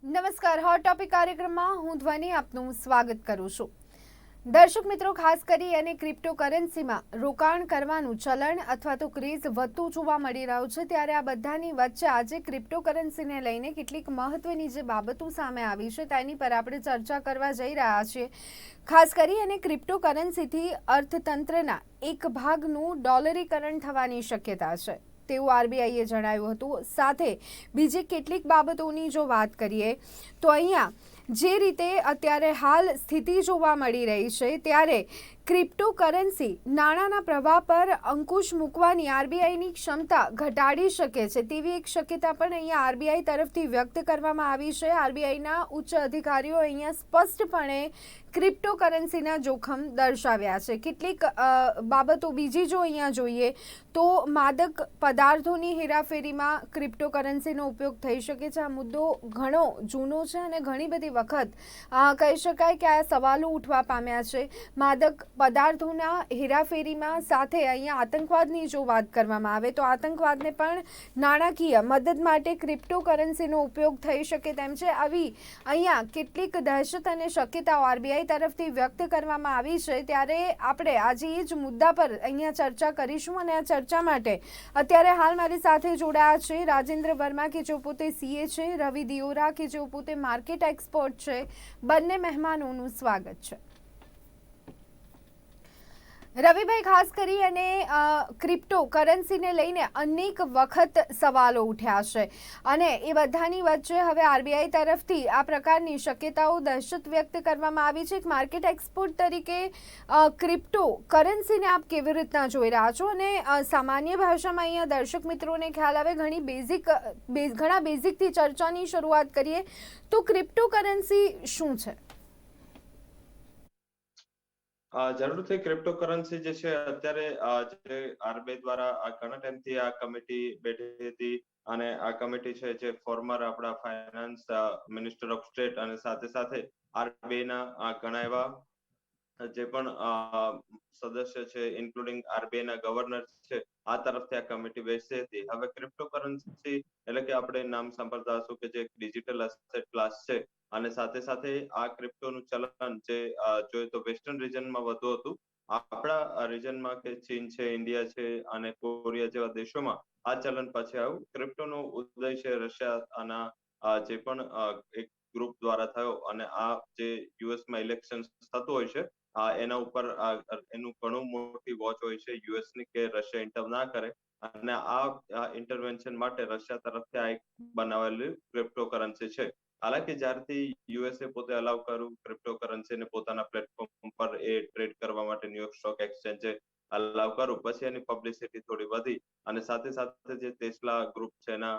નમસ્કાર. Hot topic કાર્યક્રમમાં હું ધ્વનિ આપનું સ્વાગત કરું છું. દર્શક મિત્રો, ખાસ કરી અને ક્રિપ્ટોકરન્સીમાં રોકાણ કરવાનું ચલણ અથવા તો ક્રેઝ વધતું જોવા મળી રહ્યું છે, ત્યારે આ બધાની વચ્ચે આજે ક્રિપ્ટોકરન્સીને લઈને કેટલીક મહત્વની જે બાબતો સામે આવી છે તેની પર આપણે ચર્ચા કરવા જઈ રહ્યા છીએ. ખાસ કરી અને ક્રિપ્ટોકરન્સીથી અર્થતંત્રના એક ભાગનું ડોલરીકરણ થવાની શક્યતા છે તેવું આરબીઆઈએ જણાવ્યું હતું. સાથે બીજી કેટલીક બાબતોની જો વાત કરીએ તો અહીંયા જે રીતે અત્યારે હાલ સ્થિતિ જોવા મળી રહી છે, ત્યારે ક્રિપ્ટોકરન્સી નાણાંના પ્રવાહ પર અંકુશ મૂકવાની આરબીઆઈની ક્ષમતા ઘટાડી શકે છે તેવી એક શક્યતા પણ અહીંયા આરબીઆઈ તરફથી વ્યક્ત કરવામાં આવી છે. આરબીઆઈના ઉચ્ચ અધિકારીઓ અહીંયા સ્પષ્ટપણે ક્રિપ્ટોકરન્સીના જોખમ દર્શાવ્યા છે. કેટલીક બાબતો બીજી જો અહીંયા જોઈએ તો માદક પદાર્થોની હેરાફેરીમાં ક્રિપ્ટોકરન્સીનો ઉપયોગ થઈ શકે છે. આ મુદ્દો ઘણો જૂનો છે અને ઘણી બધી વખત કહી શકાય કે આ સવાલો ઉઠવા પામ્યા છે. માદક પદાર્થોના હેરાફેરીમાં સાથે અહીંયા આતંકવાદની જો વાત કરવામાં આવે તો આતંકવાદને પણ નાણાકીય મદદ માટે ક્રિપ્ટોકરન્સીનો ઉપયોગ થઈ શકે તેમ છે. આવી અહીંયા કેટલીક દહેશત અને શક્યતાઓ આરબીઆઈ તરફથી વ્યક્ત કરવામાં આવી છે, ત્યારે આપણે આજે એ જ મુદ્દા પર અહીંયા ચર્ચા કરીશું. અને આ ચર્ચા માટે અત્યારે હાલ મારી સાથે જોડાયા છે રાજેન્દ્ર વર્મા કે જેઓ પોતે સીએ છે, રવિ દિયોરા કે જેઓ પોતે માર્કેટ એક્સપર્ટ છે. બંને મહેમાનોનું સ્વાગત છે. રવિભાઈ, ખાસ કરી અને ક્રિપ્ટોકરન્સીને લઈને અનેક વખત સવાલો ઉઠ્યા છે અને એ બધાની વચ્ચે હવે આરબીઆઈ તરફથી આ પ્રકારની શક્યતાઓ દહેશત વ્યક્ત કરવામાં આવી છે. એક માર્કેટ એક્સપર્ટ તરીકે ક્રિપ્ટોકરન્સીને આપ કેવી રીતના જોઈ રહ્યા છો અને સામાન્ય ભાષામાં અહીંયા દર્શક મિત્રોને ખ્યાલ આવે ઘણા બેઝિકથી ચર્ચાની શરૂઆત કરીએ તો ક્રિપ્ટોકરન્સી શું છે? જરૂરથી ક્રિપ્ટોકરન્સી જે છે અત્યારે જે આરબીઆઈ દ્વારા ઘણા ટાઈમથી આ કમિટી બેઠી હતી અને આ કમિટી છે જે ફોર્મર આપણા ફાઇનાન્સ મિનિસ્ટર ઓફ સ્ટેટ અને સાથે સાથે આરબીઆઈ ના ઘણા એવા જે પણ સદસ્ય છે ઇન્ક્લુડિંગ આરબીઆઈ ના ગવર્નર છે આ તરફથી આ કમિટી બેસી હતી. હવે ક્રિપ્ટોકરન્સી એટલે કે આપણે નામ સાંભળતા હશું કે જે ડિજિટલ એસેટ ક્લાસ છે અને સાથે સાથે આ ક્રિપ્ટોનું ચલણ જે જોઈએ તો વેસ્ટર્ન રિજનમાં વધુ હતું. આપણા રિજનમાં કે ચીન છે, ઇન્ડિયા છે અને કોરિયા જેવા દેશોમાં આ ચલણ પછી આવ્યું. ક્રિપ્ટોનો ઉદય છે રશિયાના જે પણ એક ગ્રુપ દ્વારા થયો અને આ જે યુએસમાં ઇલેક્શન થતું હોય છે એના ઉપર એનું ઘણું મોટી વોચ હોય છે યુએસની કે રશિયા ઇન્ટર ના કરે અને આ ઇન્ટરવેન્શન માટે રશિયા તરફથી આ એક બનાવેલું ક્રિપ્ટોકરન્સી છે. હાલાકી જ્યારથી યુએસએ પોતે અલાવ કર્યું ક્રિપ્ટોકરન્સીને પોતાના પ્લેટફોર્મ પર એ ટ્રેડ કરવા માટે ન્યુયોર્ક સ્ટોક એક્સચેન્જે અલાવ કર્યું પછી એની પબ્લિસિટી થોડી વધી અને સાથે સાથે જે ટેસ્લા ગ્રુપ છે એના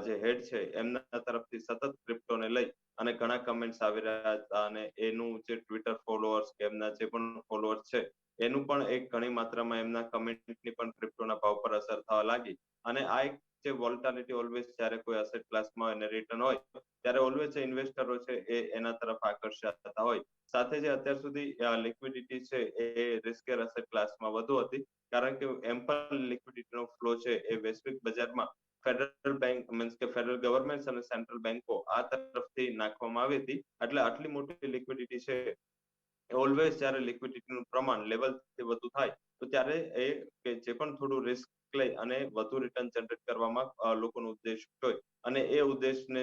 જે હેડ છે એમના તરફથી સતત ક્રિપ્ટોને લઈ અને ઘણા કમેન્ટ્સ આવી રહ્યા હતા અને એનું જે ટ્વિટર ફોલોઅર્સ કે એમના જે પણ ફોલોઅર્સ છે એનું પણ એક ઘણી માત્રામાં એમના કમેન્ટની પણ ક્રિપ્ટોના ભાવ પર અસર થવા લાગી અને આ એક જે વોલ્ટાલિટી ઓલવેઝ જ્યારે કોઈ એસેટ ક્લાસમાં એને રિટર્ન હોય ત્યારે ઓલવેઝ જે ઇન્વેસ્ટરો છે એ એના તરફ આકર્ષાતા થતા હોય. સાથે જે અત્યાર સુધી લિક્વિડિટી છે એ રિસ્કિયર એસેટ ક્લાસમાં વધુ હતી કારણ કે એમ્પલ લિક્વિડિટીનો ફ્લો છે એ વૈશ્વિક બજારમાં ફેડરલ બેંક મીન્સ કે ફેડરલ ગવર્મેન્ટ અને સેન્ટ્રલ બેંકો આ તરફથી નાખવામાં આવી હતી એટલે આટલી મોટી લિક્વિડિટી છે ઓલવેઝ જ્યારે લિક્વિડિટીનું પ્રમાણ લેવલથી વધુ થાય તો ત્યારે એ કે જે પણ થોડું રિસ્ક લઈ અને વધુ રિટર્ન જનરેટ કરવામાં લોકોનો ઉદ્દેશ હોય અને એ ઉદ્દેશને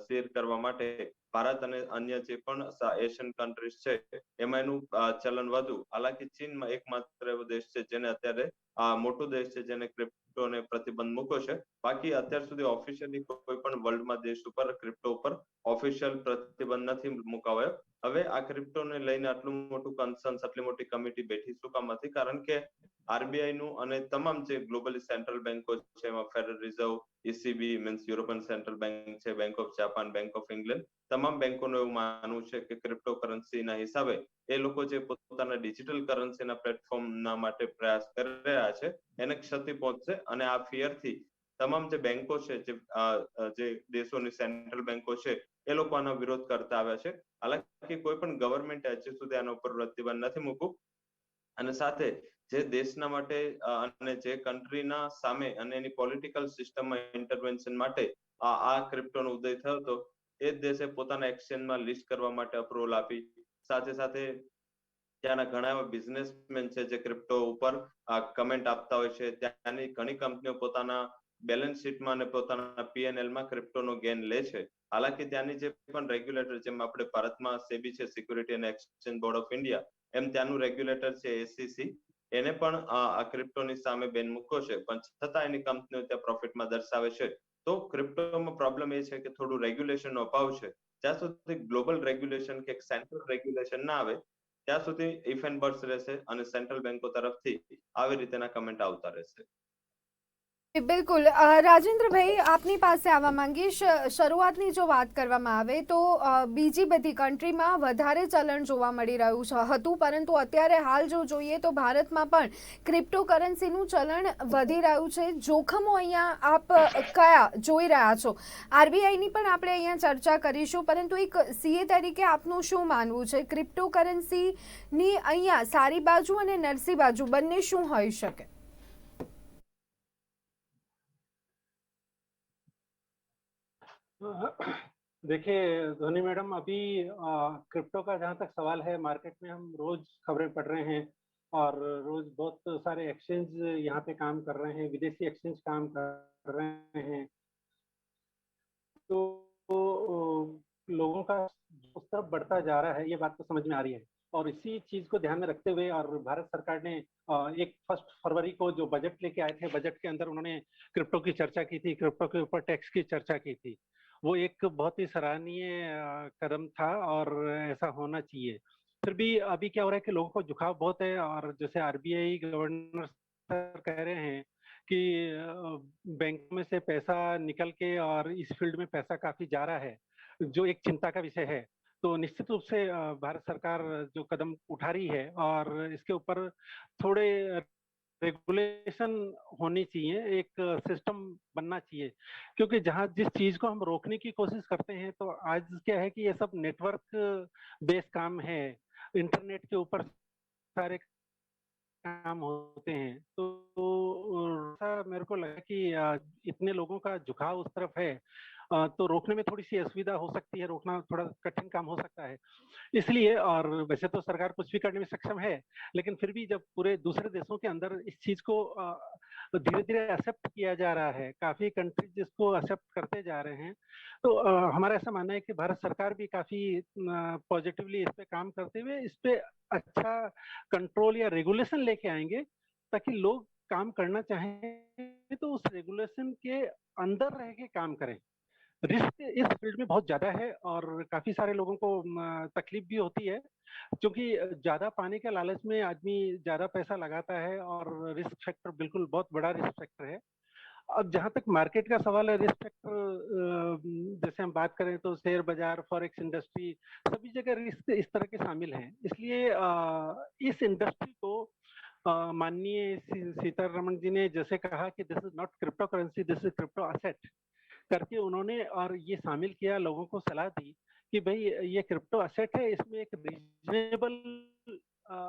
શેર કરવા માટે ભારત અને અન્ય જે પણ એશિયન કન્ટ્રીઝ છે એમાં એનું ચલન વધુ. હાલાકી ચીનમાં એકમાત્ર એવો દેશ છે જેને અત્યારે મોટો દેશ છે જેને ક્રિપ્ટોને પ્રતિબંધ મૂક્યો છે. બાકી અત્યાર સુધી ઓફિશિયલી કોઈ પણ વર્લ્ડમાં દેશ ઉપર ક્રિપ્ટો ઉપર ઓફિશિયલ પ્રતિબંધ નથી મુકાવાયો. હવે આ ક્રિપ્ટોને લઈને આટલું મોટું કન્સર્ન આટલી મોટી કમિટી બેઠી શું કામ હતી કારણ કે આરબીઆઈ નું અને તમામ જે ગ્લોબલી સેન્ટ્રલ બેંકો છે એમાં federal reserve, ECB means European central bank છે, bank of Japan, bank of England તમામ બેંકોનું એવું માનવું છે કે ક્રિપ્ટોકરન્સીના હિસાબે એ લોકો જે પોતાના ડિજિટલ કરન્સીના પ્લેટફોર્મના માટે પ્રયાસ કરી રહ્યા છે એને ક્ષતિ પહોંચશે અને આ ફિયરથી તમામ જે બેંકો છે જે દેશોની સેન્ટ્રલ બેંકો છે એ લોકો આનો વિરોધ કરતા આવ્યા છે. હાલાકી કોઈ પણ ગવર્મેન્ટ હજી સુધી આના ઉપર પ્રતિબંધ નથી મૂક્યું અને સાથે જે દેશના માટે અને જે કન્ટ્રીના સામે અને એની પોલિટિકલ સિસ્ટમમાં ઇન્ટરવેન્શન માટે આ ક્રિપ્ટોનો ઉદય થયો હતો એ જ દેશે પોતાના એક્સચેન્જમાં લિસ્ટ કરવા માટે અપ્રુવલ આપી. સાથે સાથે ત્યાંના ઘણા એવા બિઝનેસમેન છે જે ક્રિપ્ટો ઉપર કમેન્ટ આપતા હોય છે. ત્યાંની ઘણી કંપનીઓ પોતાના બેલેન્સ શીટમાં અને પોતાના પીએનએલ માં ક્રિપ્ટોનો ગેઇન લે છે. હાલાકી ત્યાંની જે પણ રેગ્યુલેટર, જેમ આપણે ભારતમાં સેબી છે, security and exchange board of India, એમ ત્યાંનું રેગ્યુલેટર છે એસસીસી, એને પણ આ ક્રિપ્ટોની સામે બેન મૂક્યો છે, પણ છતાં એની કંપનીઓ ત્યાં પ્રોફિટમાં દર્શાવે છે. તો ક્રિપ્ટોમાં પ્રોબ્લેમ એ છે કે થોડું રેગ્યુલેશનનો અભાવ છે. જ્યાં સુધી ગ્લોબલ રેગ્યુલેશન કે સેન્ટ્રલ રેગ્યુલેશન ના આવે ત્યાં સુધી ઇફ એન્ડ બર્ડ્સ રહેશે અને સેન્ટ્રલ બેંકો તરફથી આવી રીતેના કમેન્ટ આવતા રહેશે. બિલકુલ રાજેન્દ્રભાઈ, આપની પાસે આવવા માંગીશ. શરૂઆતની જો વાત કરવામાં આવે તો બીજી બધી કન્ટ્રીમાં વધારે ચલણ જોવા મળી રહ્યું હતું, પરંતુ અત્યારે હાલ જો જોઈએ તો ભારતમાં પણ ક્રિપ્ટોકરન્સીનું ચલણ વધી રહ્યું છે. જોખમો અહીંયા આપ કયા જોઈ રહ્યા છો? આરબીઆઈની પણ આપણે અહીંયા ચર્ચા કરીશું, પરંતુ એક સીએ તરીકે આપનું શું માનવું છે? ક્રિપ્ટોકરન્સીની અહીંયા સારી બાજુ અને નરસી બાજુ બંને શું હોઈ શકે? देखिए धोनी मैडम, अभी क्रिप्टो का जहाँ तक सवाल है, मार्केट में हम रोज खबरें पढ़ रहे हैं और रोज बहुत सारे एक्सचेंज यहाँ पे काम कर रहे हैं, विदेशी एक्सचेंज काम कर रहे हैं। तो लोगों का उस तरफ बढ़ता जा रहा है, ये बात तो समझ में आ रही है। और इसी चीज को ध्यान में रखते हुए और भारत सरकार ने 1 फरवरी को जो बजट लेके आए थे, बजट के अंदर उन्होंने क्रिप्टो की चर्चा की थी, क्रिप्टो के ऊपर टैक्स की चर्चा की थी। वो एक बहुत ही सराहनीय कदम था और ऐसा होना चाहिए। फिर भी अभी क्या हो रहा है कि लोगों को झुकाव बहुत है, और जैसे आरबीआई गवर्नर सर कह रहे हैं कि बैंक में से पैसा निकल के और इस फील्ड में पैसा काफी जा रहा है, जो एक चिंता का विषय है। तो निश्चित रूप से भारत सरकार जो कदम उठा रही है और इसके ऊपर थोड़े रेगुलेशन होनी चाहिए, एक सिस्टम बनना चाहिए, क्योंकि जहाँ जिस चीज को हम रोकने की कोशिश करते हैं, तो आज क्या है कि ये सब नेटवर्क बेस्ड काम है, इंटरनेट के ऊपर सारे काम होते हैं। तो मेरे को लगा कि इतने लोगों का झुकाव उस तरफ है, तो रोकने में थोड़ी सी असुविधा हो सकती है, रोकना थोड़ा कठिन काम हो सकता है। इसलिए, और वैसे तो सरकार कुछ भी करने में सक्षम है, लेकिन फिर भी जब पूरे दूसरे देशों के अंदर इस चीज को धीरे धीरे एक्सेप्ट किया जा रहा है, काफी कंट्रीज इसको एक्सेप्ट करते जा रहे हैं, तो हमारा ऐसा मानना है कि भारत सरकार भी काफी पॉजिटिवली इस पे काम करते हुए इस पे अच्छा कंट्रोल या रेगुलेशन लेके आएंगे, ताकि लोग काम करना चाहें तो उस रेगुलेशन के अंदर रह के काम करें। रिस्क इस फील्ड में बहुत ज्यादा है और काफी सारे लोगों को तकलीफ भी होती है, क्योंकि ज्यादा पाने के लालच में आदमी ज्यादा पैसा लगाता है और रिस्क फैक्टर बिल्कुल बहुत बड़ा रिस्क फैक्टर है। अब जहां तक मार्केट का सवाल है, रिस्क फैक्टर जैसे हम बात करें तो शेयर बाजार, फॉरेक्स इंडस्ट्री, सभी जगह रिस्क इस तरह के शामिल हैं। इसलिए इस इंडस्ट्री को माननीय सीतारमण जी ने जैसे कहा कि this is not crypto currency, this is crypto asset करके उन्होंने और ये शामिल किया, लोगों को सलाह दी कि भाई ये क्रिप्टो एसेट है, इसमें एक रीजनेबल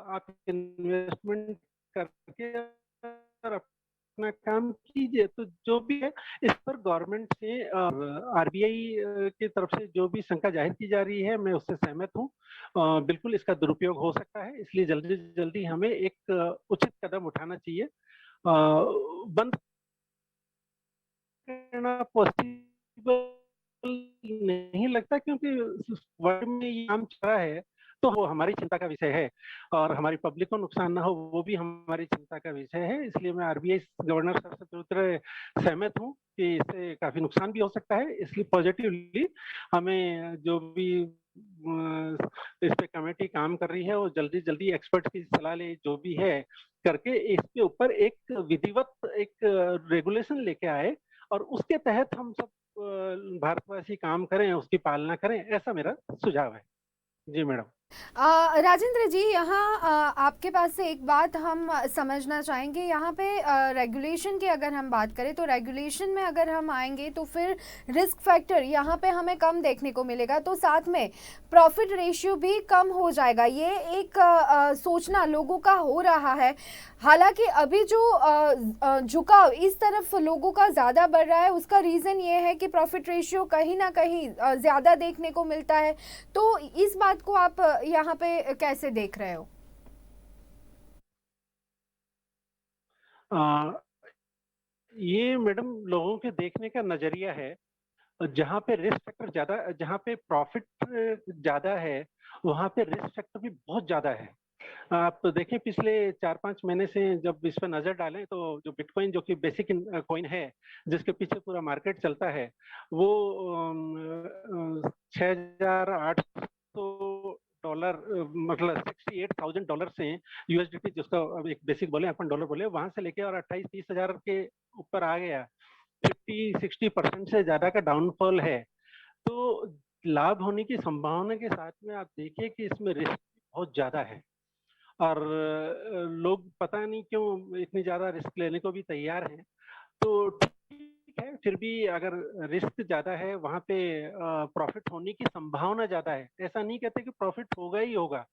आप इन्वेस्टमेंट करके और अपना काम कीजिए। तो जो भी है इस पर गवर्नमेंट से आरबीआई की तरफ से जो भी शंका जाहिर की जा रही है, मैं उससे सहमत हूँ। बिल्कुल इसका दुरुपयोग हो सकता है, इसलिए जल्दी जल्दी हमें एक उचित कदम उठाना चाहिए। बंद करना पॉसिबल नहीं लगता, क्योंकि वर्ल्ड में ये काम चल रहा है, तो वो हमारी चिंता का विषय है, और हमारी पब्लिक को नुकसान ना हो वो भी हमारी चिंता का विषय है। इसलिए मैं आरबीआई गवर्नर सर से पूरी तरह सहमत हूँ कि इससे काफी नुकसान भी हो सकता है। इसलिए पॉजिटिवली हमें जो भी इस पे कमेटी काम कर रही है, वो जल्दी जल्दी एक्सपर्ट की सलाह ले, जो भी है करके इसके ऊपर एक विधिवत एक रेगुलेशन लेके आए, और उसके तहत हम सब भारतवासी काम करें, उसकी पालना करें, ऐसा मेरा सुझाव है। जी मैडम। राजेंद्र जी, यहाँ आपके पास से एक बात हम समझना चाहेंगे। यहाँ पे रेगुलेशन की अगर हम बात करें तो रेगुलेशन में अगर हम आएंगे तो फिर रिस्क फैक्टर यहाँ पे हमें कम देखने को मिलेगा, तो साथ में प्रॉफिट रेशियो भी कम हो जाएगा। ये एक सोचना लोगों का हो रहा है। हालांकि अभी जो झुकाव इस तरफ लोगों का ज़्यादा बढ़ रहा है, उसका रीज़न ये है कि प्रॉफिट रेशियो कहीं ना कहीं ज़्यादा देखने को मिलता है। तो इस बात को आप यहाँ पे कैसे देख रहे हो? अ, ये मैडम लोगों के देखने का नजरिया है। जहाँ पे रिस्क फैक्टर ज्यादा, जहाँ पे प्रॉफिट ज्यादा है, वहाँ पे रिस्क फैक्टर भी बहुत ज्यादा है। आप तो देखें पिछले 4-5 महीने से जब इस पर नजर डालें तो जो बिटकॉइन, जो कि बेसिक कॉइन है, जिसके पीछे पूरा मार्केट चलता है, वो 6,800 डॉलर, मतलब $68,000 से यूएसडीटी, जिसका अब एक बेसिक बोले, अपन डॉलर बोले, वहां से लेके और 28-30 हजार के ऊपर आ गया। 50-60% से ज्यादा का डाउनफॉल है। तो लाभ होने की संभावना के साथ में आप देखिए कि इसमें रिस्क बहुत ज्यादा है। और लोग पता नहीं क्यों इतनी ज्यादा रिस्क लेने को भी तैयार हैं। तो ठीक है, फिर भी अगर रिस्क ज्यादा है वहां पे प्रॉफिट होने की संभावना ज्यादा है। ऐसा नहीं कहते कि प्रॉफिट होगा ही होगा,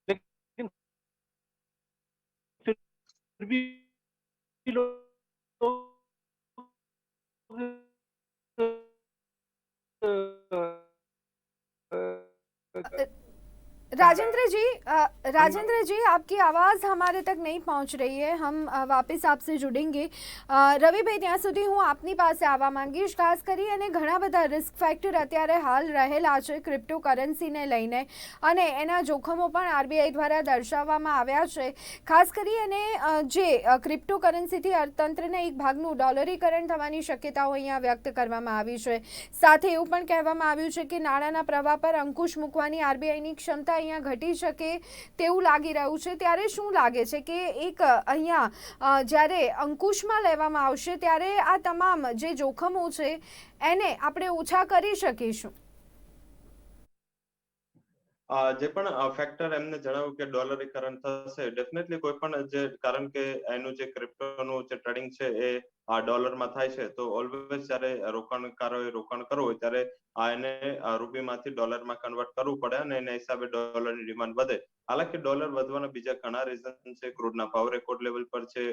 लेकिन फिर भी लोग राजेंद्र जी, राजेंद्र जी, आपकी आवाज़ हमारे तक नहीं पहुंच रही है। हम વાપસ આપसे जुड़ेंगे। રવિભાઈ, ત્યાં સુધી હું આપની પાસે આવવા માંગીશ। ખાસ કરી અને ઘણા બધા રિસ્ક ફેક્ટર અત્યારે હાલ રહેલા છે ક્રિપ્ટોકરન્સીને લઈને, અને એના જોખમો પણ આરબીઆઈ દ્વારા દર્શાવવામાં આવ્યા છે। ખાસ કરી અને જે ક્રિપ્ટોકરન્સીથી અર્થતંત્રને એક ભાગનું ડોલરીકરણ થવાની શક્યતાઓ અહીંયા વ્યક્ત કરવામાં આવી છે। સાથે એવું પણ કહેવામાં આવ્યું છે કે નાણાંના પ્રવાહ પર અંકુશ મૂકવાની આરબીઆઈની ક્ષમતા અહીંયા ઘટી શકે તેવું લાગી રહ્યું છે। ત્યારે શું લાગે છે કે એક અહીંયા જ્યારે અંકુશમાં લેવામાં આવશે ત્યારે આ તમામ જે જોખમો છે એને આપણે ઓછા કરી શકીશું? જે પણ ફેક્ટર એમને જણાવ્યું કે ડોલરીકરણ થશે, ડેફિનેટલી કોઈ પણ જે, કારણ કે એનું જે ક્રિપ્ટોનું જે ટ્રેડિંગ છે એ ડોલરમાં થાય છે, તો ઓલવેઝ જ્યારે રોકાણકારોએ રોકાણ કરવું હોય ત્યારે એને રૂપિયામાંથી ડોલરમાં કન્વર્ટ કરવું પડે અને એના હિસાબે ડોલરની ડિમાન્ડ વધે। હાલાકી ડોલર વધવાના બીજા ઘણા રીઝન છે। ક્રૂડના ભાવ રેકોર્ડ લેવલ પર છે,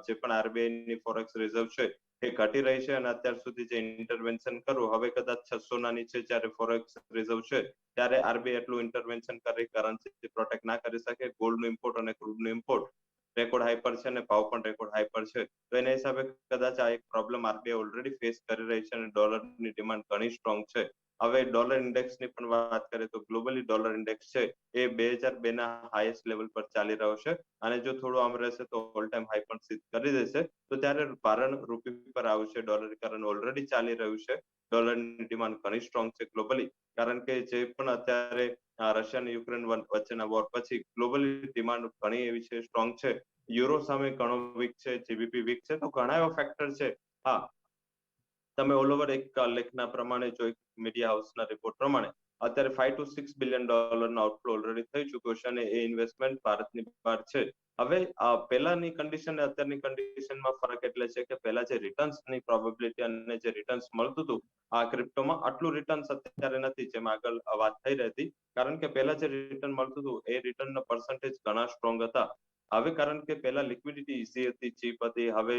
જે પણ આરબીઆઈ ની ફોરેક્સ રિઝર્વ છે એ ઘટી રહી છે, અને અત્યાર સુધી જે ઇન્ટરવેન્શન કરવું, હવે કદાચ 600 ના નીચે જ્યારે ફોરેક્સ રિઝર્વ છે ત્યારે આરબીઆઈ એટલું ઇન્ટરવેન્શન કરી કરન્સી પ્રોટેક્ટ ના કરી શકે। ગોલ્ડનું ઇમ્પોર્ટ અને ક્રૂડનું ઇમ્પોર્ટ રેકોર્ડ હાઈ પર છે અને ભાવ પણ રેકોર્ડ હાઈ પર છે, તો એના હિસાબે કદાચ આ એક પ્રોબ્લેમ આરબીઆઈ ઓલરેડી ફેસ કરી રહી છે અને ડોલરની ડિમાન્ડ ઘણી સ્ટ્રોંગ છે। હવે ડોલર ઇન્ડેક્સની પણ વાત કરીએ તો ગ્લોબલી ડોલર ઇન્ડેક્સ છે એ 2002 ના હાઈએસ્ટ લેવલ પર ચાલી રહ્યો છે, અને જો થોડું આમ રહેશે તો ઓલ ટાઈમ હાઈ પણ સિદ્ધ કરી દેશે। તો ત્યારે ભારણ રૂપિયા પર આવશે, ડોલરીકરણ ઓલરેડી ચાલી રહ્યું છે, ડોલરની ડિમાન્ડ ઘણી સ્ટ્રોંગ છે ગ્લોબલી, કારણ કે જે પણ અત્યારે રશિયા અને યુક્રેન વચ્ચેના વોર પછી ગ્લોબલી ડિમાન્ડ ઘણી એવી છે, સ્ટ્રોંગ છે। યુરો સામે ઘણો વીક છે, જીબીપી વીક છે, તો ઘણા એવા ફેક્ટર છે। હા, તમે ઓલ ઓવર એક લેખના પ્રમાણે જો એક મીડિયા હાઉસના રિપોર્ટ પ્રમાણે અત્યારે $5 to 6 બિલિયન નો આઉટફ્લો ઓલરેડી થઈ ચુક્યો છે, અને એ ઇન્વેસ્ટમેન્ટ ભારતની બહાર છે। હવે પહેલાની કન્ડિશન અને અત્યારની કન્ડિશનમાં ફરક એટલે છે કે પહેલા જે રિટર્ન્સની પ્રોબેબિલિટી અને જે રિટર્ન્સ મળતું હતું આ ક્રિપ્ટોમાં, આટલું રિટર્ન્સ અત્યારે નથી, જેમ આગળ વાત થઈ રહી હતી, કારણ કે પહેલા જે રિટર્ન મળતું હતું એ રિટર્નના પર્સન્ટેજ ઘણા સ્ટ્રોંગ હતા। હવે કારણ કે પહેલા લિક્વિડિટી ઈઝી હતી, ચીપ હતી, હવે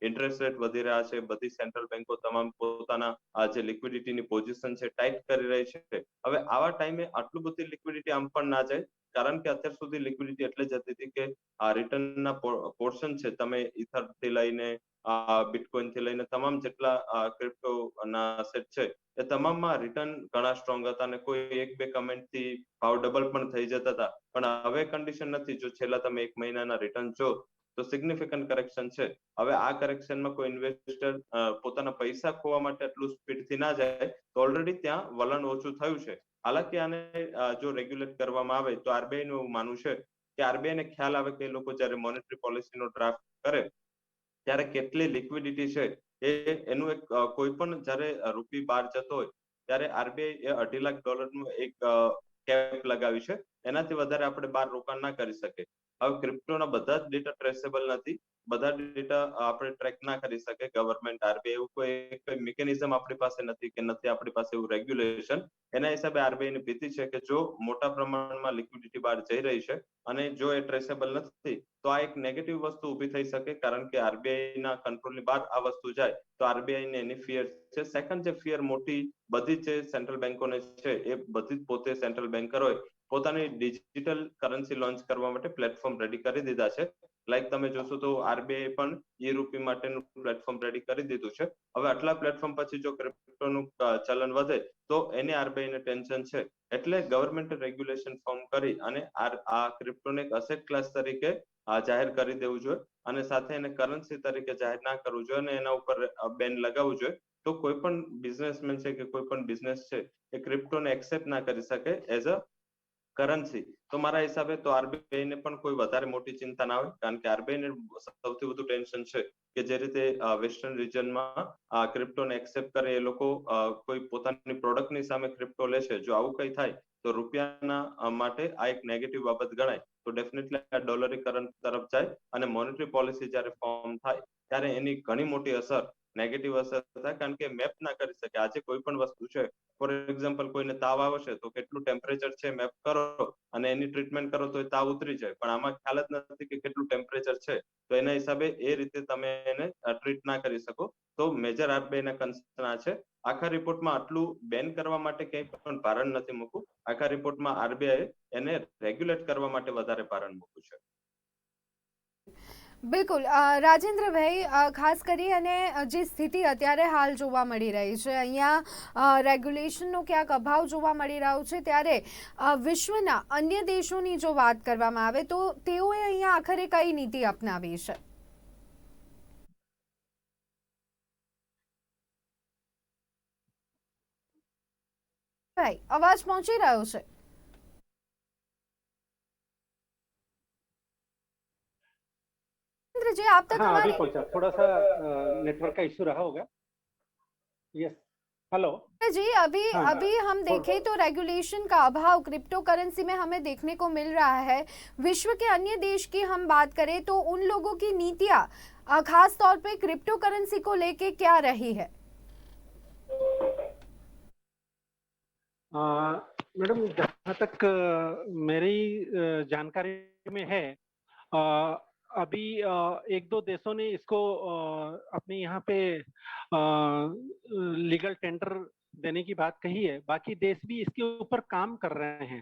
ઇન્ટરેસ્ટ રેટ વધી રહ્યા છે, બધી સેન્ટ્રલ બેન્કો તમામ પોતાના જે લિક્વિડિટીની પોઝિશન છે ટાઈટ કરી રહી છે। હવે આવા ટાઈમે આટલું બધી લિક્વિડિટી આમ પણ ના જાય, કારણ કે અત્યાર સુધી લિક્વિડિટી એટલે જતી હતી કે આ રિટર્નના પોર્શન છે, તમે ઇથર થી લઈને બિટકોઇન થી લઈને તમામ જેટલા ક્રિપ્ટો ના સેટ છે એ તમામમાં રિટર્ન ઘણા સ્ટ્રોંગ હતા, અને કોઈ એક બે કમેન્ટ થી ભાવ ડબલ પણ થઈ જતા હતા। પણ હવે કન્ડિશન નથી। જો છેલ્લા તમે એક મહિનાના રિટર્ન જો તો સિગ્નિફિકન્ટ કરેક્શન છે। હવે આ કરેક્શનમાં કોઈ ઇન્વેસ્ટર પોતાના પૈસા ખોવા માટે એટલું સ્પીડથી ના જાય, તો ઓલરેડી ત્યાં વલણ ઓછું થયું છે। હાલાકી આને જો રેગ્યુલેટ કરવામાં આવે તો આરબીઆઈ નું એવું માનવું છે કે આરબીઆઈ ને ખ્યાલ આવે કે એ લોકો જ્યારે મોનેટરી પોલિસીનો ડ્રાફ્ટ કરે ત્યારે કેટલી લિક્વિડિટી છે એનું એક કોઈ પણ જ્યારે રૂપી બહાર જતો હોય ત્યારે આરબીઆઈ એ $2.5 લાખ એક કેપ લગાવી છે. એનાથી વધારે આપણે બહાર રોકાણ ના કરી શકે. હવે ક્રિપ્ટોના બધા જ ડેટા ટ્રેસેબલ નથી, બધા ડેટા આપણે ટ્રેક ના કરી શકે. ગવર્મેન્ટ આરબીઆઈ એવું કોઈ મિકેનિઝમ આપણી પાસે નથી કે નથી આપણી પાસે એવું રેગ્યુલેશન. એના હિસાબે આરબીઆઈ ની ભીતિ છે કે જો મોટા પ્રમાણમાં લિક્વિડિટી બહાર જઈ રહી છે અને જો એ ટ્રેસેબલ નથી તો આ એક નેગેટિવ વસ્તુ ઊભી થઈ શકે, કારણ કે આરબીઆઈ ના કંટ્રોલની બહાર આ વસ્તુ જાય તો આરબીઆઈ ને એની ફિયર છે. સેકન્ડ જે ફિયર મોટી બધી જે સેન્ટ્રલ બેંકોને છે એ બધી જ પોતે સેન્ટ્રલ બેન્કર હોય પોતાની ડિજિટલ કરન્સી લોન્ચ કરવા માટે પ્લેટફોર્મ રેડી કરી દીધા છે. લાઈક તમે જોશો તો આરબીઆઈ પણ ઈ રૂપી માટેનું પ્લેટફોર્મ રેડી કરી દીધું છે. હવે આટલા પ્લેટફોર્મ પછી જો ક્રિપ્ટોનું ચલન વધે તો એની આરબીઆઈ ને ટેન્શન છે. એટલે ગવર્મેન્ટે રેગ્યુલેશન ફોર્મ કરી અને આ ક્રિપ્ટોને એક અસેટ ક્લાસ તરીકે જાહેર કરી દેવું જોઈએ અને સાથે એને કરન્સી તરીકે જાહેર ના કરવું જોઈએ અને એના ઉપર બેન લગાવવું જોઈએ. તો કોઈ પણ બિઝનેસમેન છે કે કોઈ પણ બિઝનેસ છે એ ક્રિપ્ટોને એક્સેપ્ટ ના કરી શકે એઝ અ કરન્સી. તો મારા હિસાબે તો આરબીઆઈ ને પણ કોઈ વધારે મોટી ચિંતા ના હોય, કારણ કે આરબીઆઈ ને સૌથી વધુ ટેન્શન છે કે જે રીતે વેસ્ટર્ન રિજનમાં ક્રિપ્ટોને એક્સેપ્ટ કરે એ લોકો કોઈ પોતાની પ્રોડક્ટની સામે ક્રિપ્ટો લેશે. જો આવું કંઈ થાય તો રૂપિયાના માટે આ એક નેગેટિવ બાબત ગણાય. તો ડેફિનેટલી આ ડોલરીકરણ તરફ જાય અને મોનેટરી પોલિસી જ્યારે ફોર્મ થાય ત્યારે એની ઘણી મોટી અસર નેગેટિવ અસર થાય, કારણ કે મેપ ના કરી શકે. આજે કોઈ પણ વસ્તુ છે, ફોર એક્ઝામ્પલ કોઈને તાવ આવે છે તો કેટલું ટેમ્પરેચર છે મેપ કરો અને એની ટ્રીટમેન્ટ કરો તો એ તાવ ઉતરી જાય, પણ આમાં ખ્યાલ જ નથી કે કેટલું ટેમ્પરેચર છે. તો એના હિસાબે એ રીતે તમે એને ટ્રીટ ના કરી શકો. તો મેજર આરબીઆઈ ના કન્સર્ન આ છે. આખા રિપોર્ટમાં આટલું બેન કરવા માટે કંઈ પણ ભારણ નથી મૂકવું. આખા રિપોર્ટમાં આરબીઆઈ એને રેગ્યુલેટ કરવા માટે વધારે ભારણ મૂક્યું છે. બિલકુલ રાજેન્દ્રભાઈ, ખાસ કરી અને જે સ્થિતિ અત્યારે હાલ જોવા મળી રહી છે, અહીંયા રેગ્યુલેશનનો ક્યાંક અભાવ જોવા મળી રહ્યો છે, ત્યારે વિશ્વના અન્ય દેશોની જો વાત કરવામાં આવે તો તેઓએ અહીંયા આખરે કઈ નીતિ અપનાવી છે? ભાઈ, અવાજ પહોંચી રહ્યો છે? जी आप तक हाँ, अभी हमारी पहुंचा, थोड़ा सा नेटवर्क का इशू रहा होगा। Yes, hello. जी अभी हाँ, अभी हम देखें तो रेगुलेशन का अभाव क्रिप्टो करेंसी में हमें देखने को मिल रहा है। विश्व के अन्य देश की हम बात करें तो उन लोगों की नीतियां खास तौर पे क्रिप्टो करेंसी को लेके क्या रही है? मैडम, जहाँ तक मेरी जानकारी में है, अभी एक दो देशों ने इसको अपने यहाँ पे लीगल टेंडर देने की बात कही है। बाकी देश भी इसके ऊपर काम कर रहे हैं।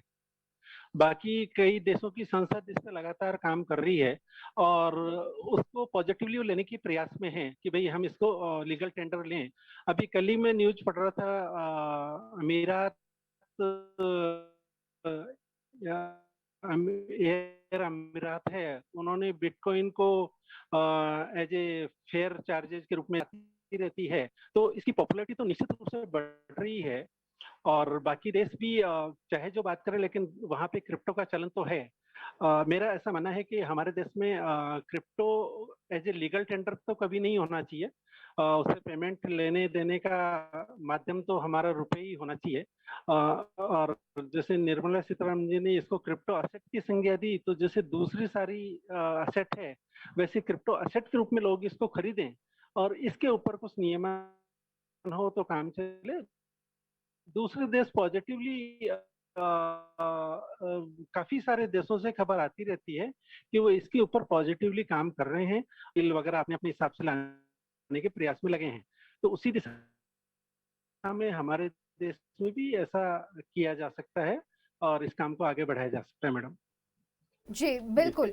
बाकी कई देशों की संसद इस पर लगातार काम कर रही है और उसको पॉजिटिवली लेने की प्रयास में है कि भाई हम इसको लीगल टेंडर लें। अभी कल ही मैं न्यूज पढ़ रहा था, अमीरात एयर अमीरात है, उन्होंने बिटकॉइन को एज ए फेयर चार्जेस के रूप में रहती है। तो इसकी पॉपुलैरिटी तो निश्चित रूप से बढ़ रही है और बाकी देश भी चाहे जो बात करें, लेकिन वहां पे क्रिप्टो का चलन तो है। मेरा ऐसा मानना है कि हमारे देश में crypto as a legal tender तो कभी नहीं होना चाहिए। उससे पेमेंट लेने देने का माध्यम तो हमारा रुपये ही होना चाहिए। और जैसे निर्मला सीतारमण जी ने इसको क्रिप्टो असेट की संज्ञा दी, तो जैसे दूसरी सारी असेट है वैसे क्रिप्टो असेट के रूप में लोग इसको खरीदें और इसके ऊपर कुछ नियमन हो तो काम चले। दूसरे देश पॉजिटिवली काफी सारे देशों से खबर आती रहती है कि वो इसके ऊपर पॉजिटिवली काम कर रहे हैं, बिल वगैरह अपने अपने हिसाब से लाने के प्रयास में लगे हैं। तो उसी दिशा में हमारे देश में भी ऐसा किया जा सकता है और इस काम को आगे बढ़ाया जा सकता है। मैडम જી બિલકુલ,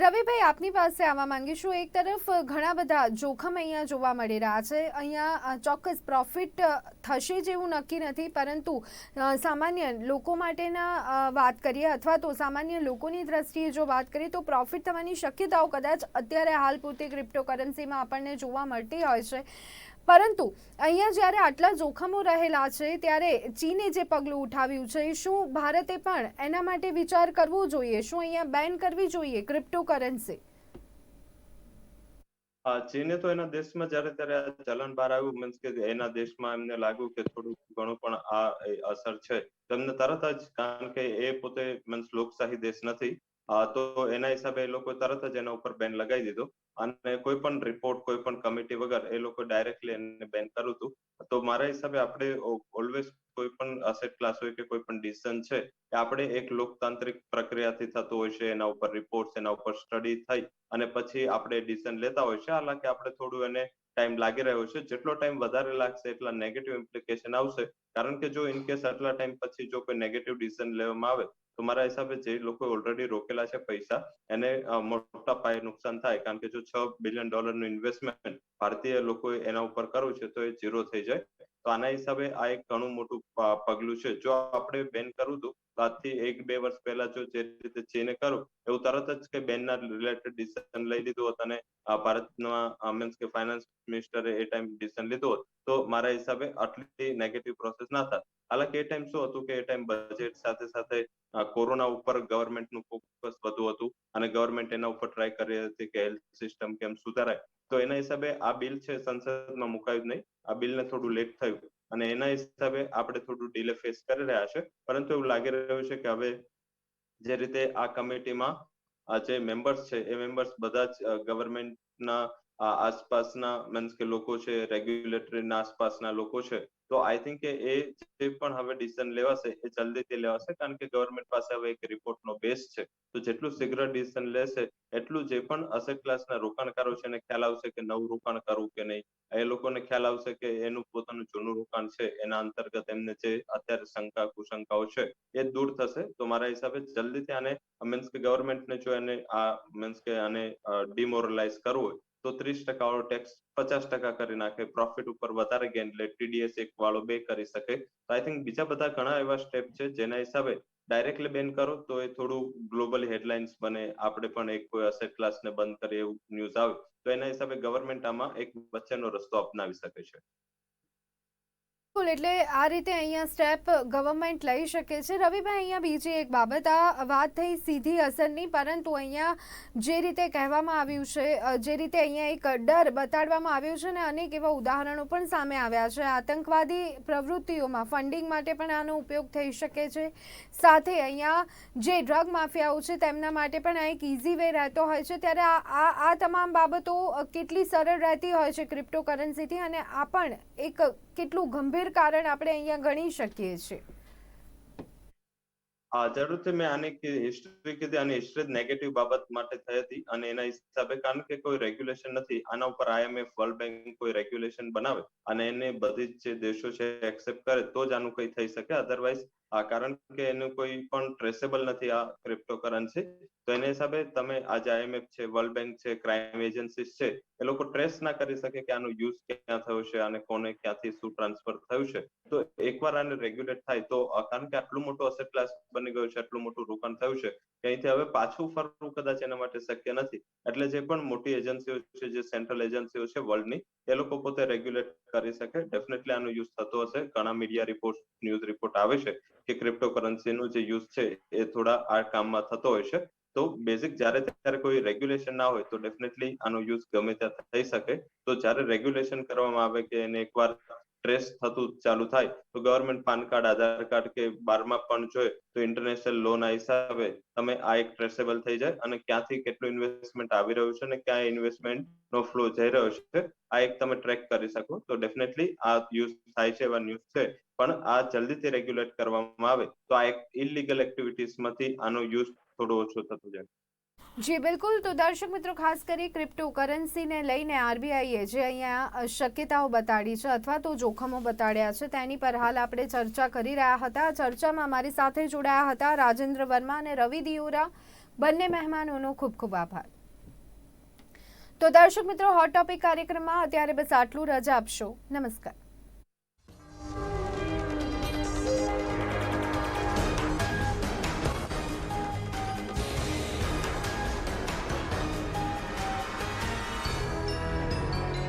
રવિભાઈ આપની પાસે આવવા માંગીશું। એક તરફ ઘણા બધા જોખમ અહીંયા જોવા મળી રહ્યા છે, અહીંયા ચોક્કસ પ્રોફિટ થશે જેવું નક્કી નથી, પરંતુ સામાન્ય લોકો માટેના વાત કરીએ અથવા તો સામાન્ય લોકોની દ્રષ્ટિએ જો વાત કરીએ તો પ્રોફિટ થવાની શક્યતાઓ કદાચ અત્યારે હાલ પૂરતી ક્રિપ્ટોકરન્સીમાં આપણને જોવા મળતી હોય છે, પરંતુ અહીંયા જ્યારે આટલા જોખમો રહેલા છે ત્યારે ચીને જે પગલું ઉઠાવ્યું છે, શું ભારતે પણ એના માટે વિચાર કરવો જોઈએ? શું અહીંયા બેન કરવી જોઈએ ક્રિપ્ટોકરન્સી? ચીને તો એના દેશમાં જ્યારે ત્યારે આ ચલણ બહાર આવ્યું મીન્સ કે એના દેશમાં એમને લાગ્યું કે થોડું ઘણું પણ આ અસર છે તો એમને તરત જ કારણ કે એ પોતે મીન્સ લોકશાહી દેશ નથી તો એના હિસાબે એ લોકો તરત જ એના ઉપર બેન લગાવી દીધો અને કોઈ પણ રિપોર્ટ કોઈ પણ કમિટી વગર એ લોકો ડાયરેક્ટલી એને બેન કર્યું હતું તો મારા હિસાબે આપણે ઓલવેઝ કોઈ પણ અસેટ ક્લાસ હોય કે કોઈ પણ ડિસિઝન છે એ આપણે એક લોકતાંત્રિક પ્રક્રિયાથી થતું હોય છે એના ઉપર રિપોર્ટ એના ઉપર સ્ટડી થઈ અને પછી આપણે ડિસિઝન લેતા હોય છે હાલાકી આપણે થોડું એને ટાઈમ લાગી રહ્યો છે જેટલો ટાઈમ વધારે લાગશે એટલા નેગેટિવ ઇમ્પ્લિકેશન આવશે કારણ કે જો ઇન કેસ આટલા ટાઈમ પછી જો કોઈ નેગેટિવ ડિસિઝન લેવામાં આવે તો મારા હિસાબે જે લોકો ઓલરેડી રોકેલા છે પૈસા એને મોટા પાયે નુકસાન થાય કારણ કે જો $6 બિલિયન નું ઇન્વેસ્ટમેન્ટ ભારતીય લોકોએ એના ઉપર કરવું છે તો એ ઝીરો થઈ જાય તો આના હિસાબે આ એક ઘણું મોટું પગલું છે જો આપણે બેન કરવું હતું તો આજથી 1-2 વર્ષ પહેલા જો જે રીતે ચીને કર્યું એવું તરત જ કે બેનના રિલેટેડ ડિસિઝન લઈ લીધું હોત અને ભારતના મીન્સ કે ફાઇનાન્સ મિનિસ્ટરે એ ટાઈમ ડિસિઝન લીધું હોત તો મારા હિસાબે આટલી નેગેટિવ પ્રોસેસ ના થાય હાલાકી એ ટાઈમ શું હતું કે એ ટાઈમ બજેટ સાથે સાથે કોરોના ઉપર ગવર્મેન્ટનું ફોકસ વધુ હતું અને ગવર્મેન્ટ એના ઉપર ટ્રાય કરી રહી હતી કે હેલ્થ સિસ્ટમ કેમ સુધારાય તો એના હિસાબે આ બિલ છે સંસદમાં મુકાયું નહીં આ બિલને થોડું લેટ થયું અને એના હિસાબે આપણે થોડું ડીલે ફેસ કરી રહ્યા છે પરંતુ એવું લાગી રહ્યું છે કે હવે જે રીતે આ કમિટીમાં જે મેમ્બર્સ છે એ મેમ્બર્સ બધા જ ગવર્મેન્ટના આસપાસના મીન્સ કે લોકો છે રેગ્યુલેટરીના આસપાસના લોકો છે તો આઈ થિંક કે એ જે પણ હવે ડિસિઝન લેવાશે એ જલ્દીથી લેવાશે કારણ કે ગવર્મેન્ટ પાસે હવે એક રિપોર્ટનો બેઝ છે તો જેટલું શીઘ્ર ડિસિઝન લેશે એટલું જે પણ અસેટ ક્લાસના રોકાણકારો છે એને ખ્યાલ આવશે કે નવું રોકાણ કરવું કે નહીં એ લોકોને ખ્યાલ આવશે કે એનું પોતાનું જૂનું રોકાણ છે એના અંતર્ગત એમને જે અત્યારે શંકા કુશંકાઓ છે એ દૂર થશે તો મારા હિસાબે જલ્દીથી આને મીન્સ કે ગવર્મેન્ટને જો એને આ મીન્સ કે આને ડિમોરલાઇઝ કરવું હોય તો 30% વાળો ટેક્સ 50% કરી નાખે પ્રોફિટ ઉપર વધારે ગેન લે TDS 1 વાળો 2 કરી શકે તો આઈ થિંક બીજા બધા ઘણા એવા સ્ટેપ છે જેના હિસાબે ડાયરેક્ટલી બેન કરો તો એ થોડું ગ્લોબલ હેડલાઇન્સ બને આપણે પણ એક કોઈ અસેટ ક્લાસને બંધ કરીએ એવું ન્યૂઝ આવે તો એના હિસાબે ગવર્મેન્ટ આમાં એક વચ્ચેનો રસ્તો અપનાવી શકે છે એટલે આ રીતે અહીંયા સ્ટેપ ગવર્મેન્ટ લઈ શકે છે રવિભાઈ અહીંયા બીજી એક બાબત આ વાત થઈ સીધી અસરની પરંતુ અહીંયા જે રીતે કહેવામાં આવ્યું છે જે રીતે અહીંયા એક ડર બતાડવામાં આવ્યો છે ને અનેક એવા ઉદાહરણો પણ સામે આવ્યા છે આતંકવાદી પ્રવૃત્તિઓમાં ફંડિંગ માટે પણ આનો ઉપયોગ થઈ શકે છે સાથે અહીંયા જે ડ્રગ માફિયાઓ છે તેમના માટે પણ આ એક ઇઝી વે રહેતો હોય છે ત્યારે આ તમામ બાબતો કેટલી સરળ રહેતી હોય છે ક્રિપ્ટોકરન્સીથી અને આ પણ એક કેટલું ગંભીર કારણ આપણે અહીંયા ગણી શકીએ છીએ જરૂરથી મેં આની હિસ્ટ્રી કીધી અને હિસ્ટ્રી નેગેટિવ બાબત માટે થઈ હતી અને એના હિસાબે કારણ કે કોઈ રેગ્યુલેશન નથી આના ઉપર IMF વર્લ્ડ બેંક કોઈ રેગ્યુલેશન બનાવે અને એને બધી જ જે દેશો છે એક્સેપ્ટ કરે તો જ આનું કંઈ થઈ શકે અધરવાઇઝ કારણ કે એનું કોઈ પણ ટ્રેસેબલ નથી આ ક્રિપ્ટોકરન્સી તો એના હિસાબે તમે આજે IMF છે વર્લ્ડ બેંક છે ક્રાઇમ એજન્સીસ છે એ લોકો ટ્રેસ ના કરી શકે કે આનો યુઝ ક્યાં થયો છે અને કોને ક્યાંથી શું ટ્રાન્સફર થયું છે તો એકવાર આને રેગ્યુલેટ થાય તો કારણ કે આટલું મોટું અસેટ ક્લાસ બની ગયું છે આટલું મોટું રોકાણ થયું છે કે અહીંથી હવે પાછું ફરવું કદાચ એના માટે શક્ય નથી એટલે જે પણ મોટી એજન્સીઓ છે જે સેન્ટ્રલ એજન્સીઓ છે વર્લ્ડની એ લોકો પોતે રેગ્યુલેટ કરી શકે ડેફિનેટલી આનો યુઝ થતો હશે ઘણા મીડિયા રિપોર્ટ ન્યૂઝ રિપોર્ટ આવે છે કે ક્રિપ્ટોકરન્સીનો જે યુઝ છે એ થોડા આ કામમાં થતો હોય છે તો બેઝિક જ્યારે ત્યારે કોઈ રેગ્યુલેશન ના હોય તો ડેફિનેટલી આનો યુઝ ગમે ત્યાં થઈ શકે તો જ્યારે રેગ્યુલેશન કરવામાં આવે કે એને એકવાર ટ્રેસ થતું ચાલુ થાય તો ગવર્મેન્ટ પાન કાર્ડ આધાર કાર્ડ કે 12માં પણ જોઈએ તો ઇન્ટરનેશનલ લોન ના હિસાબે તમે આ એક ટ્રેસેબલ થઈ જાય અને ક્યાંથી કેટલું ઇન્વેસ્ટમેન્ટ આવી રહ્યું છે અને ક્યાં ઇન્વેસ્ટમેન્ટ નો ફ્લો જઈ રહ્યો છે આ એક તમે ટ્રેક કરી શકો તો ડેફિનેટલી આ યુઝ થાય છે એવા ન્યૂઝ છે પણ આ જલ્દીથી રેગ્યુલેટ કરવામાં આવે તો આ એક ઇલીગલ એક્ટિવિટીઝમાંથી આનો યુઝ થોડો ઓછો થતો જાય જી બિલકુલ તો દર્શક મિત્રો ખાસ કરી ક્રિપ્ટોકરન્સીને લઈને આરબીઆઈએ જે અહીંયા શક્યતાઓ બતાડી છે અથવા તો જોખમો બતાડ્યા છે તેની પર હાલ આપણે ચર્ચા કરી રહ્યા હતા ચર્ચામાં મારી સાથે જોડાયા હતા રાજેન્દ્ર વર્મા અને રવિ દિયોરા બંને મહેમાનોનો ખૂબ ખૂબ આભાર તો દર્શક મિત્રો હોટ ટોપિક કાર્યક્રમમાં અત્યારે બસ આટલું રજા આપશો નમસ્કાર